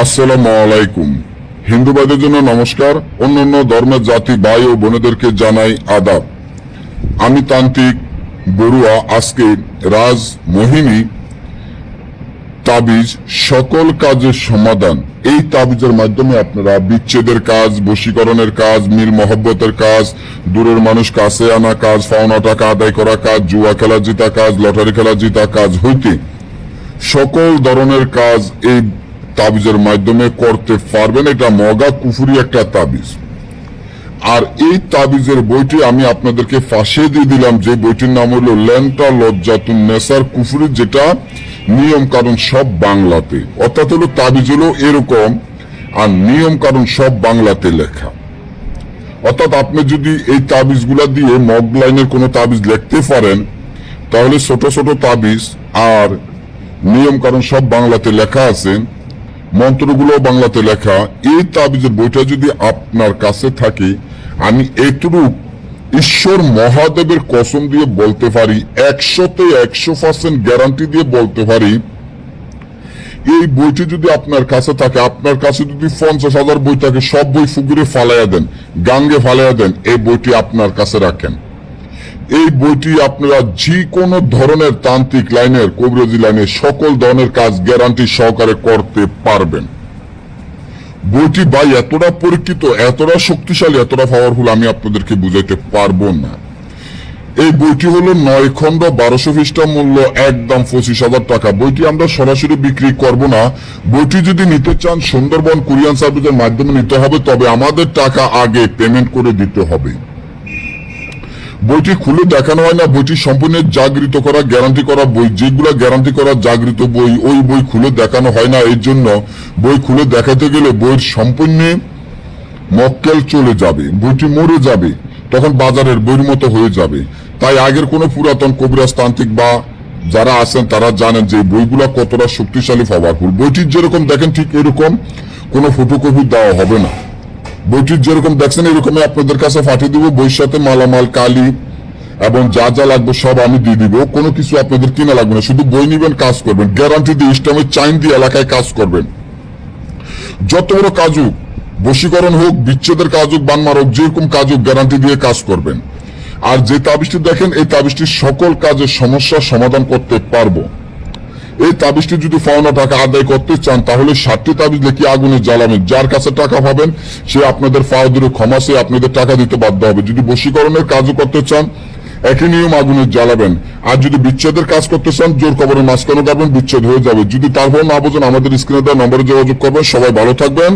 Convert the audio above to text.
আসসালামু আলাইকুম। হিন্দু ভাইদের জন্য নমস্কার, অন্যান্য ধর্মের জাতি ভাই ও বোনেদেরকে জানাই আদাব। আমি তান্ত্রিক বড়ুয়া আজকে রাজ মোহিনী তাবিজ সকল কাজের সমাধান, এই তাবিজের মাধ্যমে আপনারা বিচ্ছেদের কাজ, বশীকরণের কাজ, মিল মহব্বতের কাজ, দূরের মানুষ কাছে আনা কাজ, পাওনা টাকা আদায় করা কাজ, জুয়া খেলা জিতা কাজ, লটারি খেলা জিতা কাজ হইতে সকল ধরনের কাজ এই তাবিজের মাধ্যমে করতে পারবেন। এটা মগা কুফুরি একটা তাবিজ। আর এই তাবিজের বইটি আমি আপনাদেরকে ফাঁসে দিয়ে দিলাম, যে বইটির নাম হলো লেন্টা লজ্জাতুন নেসার কুফুরি, যেটা নিয়ম কারণ সব বাংলাতে, অর্থাৎ হলো তাবিজ হলো এরকম আর নিয়ম কারণ সব বাংলাতে লেখা। অর্থাৎ আপনি যদি এই তাবিজগুলা দিয়ে মগ লাইনের কোনো তাবিজ লিখতে পারেন, তাহলে ছোট ছোট তাবিজ আর নিয়ম কারণ সব বাংলাতে লেখা আছে, মন্ত্রগুলো বাংলাতে লেখা। এই তাবিজের বইটা যদি আপনার কাছে থাকে, আমি এটুকু ঈশ্বর মহাদেবের কসম দিয়ে বলতে পারি, 100% গ্যারান্টি দিয়ে বলতে পারি, এই বইটি যদি আপনার কাছে থাকে, আপনার কাছে যদি 50,000 বই থাকে, সব বই ফুকুরে ফালাইয়া দেন, গাঙ্গে ফালাইয়া দেন, এই বইটি আপনার কাছে রাখেন। এই বইটি আপনারা যে কোনো ধরনের তান্ত্রিক লাইনের, কবিরাজি লাইনের সকল ধরনের কাজ গ্যারান্টি সহকারে করতে পারবেন। বইটি ভাই এতটা পরীক্ষিত, এতটা শক্তিশালী, এতটা পাওয়ারফুল, আমি আপনাদেরকে বুঝাইতে পারবো না। এই বইটি হলো 9 খন্ড, 1200 পৃষ্ঠা, মূল্য একদম 25,000 টাকা। বইটি আমরা সরাসরি বিক্রি করব না। বইটি যদি নিতে চান সুন্দরবন কুরিয়ান সার্ভিসের মাধ্যমে নিতে হবে, তবে আমাদের টাকা আগে পেমেন্ট করে দিতে হবে। বইটি খুলে দেখানো হয় না, বইটি সম্পূর্ণ জাগৃত করা, গ্যারান্টি করা বই। যেগুলা গ্যারান্টি করা জাগৃত বই, ওই বই খুলে দেখানো হয় না। এই জন্য বই খুলে দেখাতে গেলে বইয়ের সম্পূর্ণ মক্কেল চলে যাবে, বইটি মরে যাবে, তখন বাজারের বইয়ের মতো হয়ে যাবে। তাই আগের কোনো পুরাতন কবিরাজ তান্ত্রিক বা যারা আছেন তারা জানেন যে বইগুলা কতটা শক্তিশালী, পাওয়ারফুল। বইটির যেরকম দেখেন ঠিক এরকম কোনো ফটোকপি দেওয়া হবে না। বইটির যেরকম দেখছেন এরকমই আপনাদের কাছে পাঠিয়ে দিব। বইয়ের সাথে মালামাল, কালি এবং যা যা লাগবে সব আমি দিয়ে দিব। কোনো কিছু আপনাদের কিনা লাগবে না, শুধু বই নিবেন, কাজ করবেন। গ্যারান্টি দিয়ে ইসলামের চাইন দিয়ে এলাকায় কাজ করবেন। যত বড় কাজ হোক, বশীকরণ হোক, বিচ্ছেদের কাজ হোক, বানমার হোক, যেরকম কাজ হোক, গ্যারান্টি দিয়ে কাজ করবেন। আর যে তাবিজটি দেখেন, এই তাবিজটির সকল কাজের সমস্যার সমাধান করতে পারবো। এই তাবিজটি যদি পাওনা টাকা আদায় করতে চান, তাহলে 60টি তাবিজ লিখে আগুনে জ্বালাবেন। যার কাছে টাকা পাবেন সে আপনাদের পাও ধরে ক্ষমা চেয়ে আপনাদের টাকা দিতে বাধ্য হবে। যদি বশীকরণের কাজও করতে চান, একই নিয়ম, আগুনে জ্বালাবেন। আর যদি বিচ্ছেদের কাজ করতে চান, জোর কবরের মাঝখানে যাবেন, বিচ্ছেদ হয়ে যাবে। যদি তারপর না বোঝেন, আমাদের স্ক্রিনে দেওয়া নম্বরে যোগাযোগ করবেন। সবাই ভালো থাকবেন।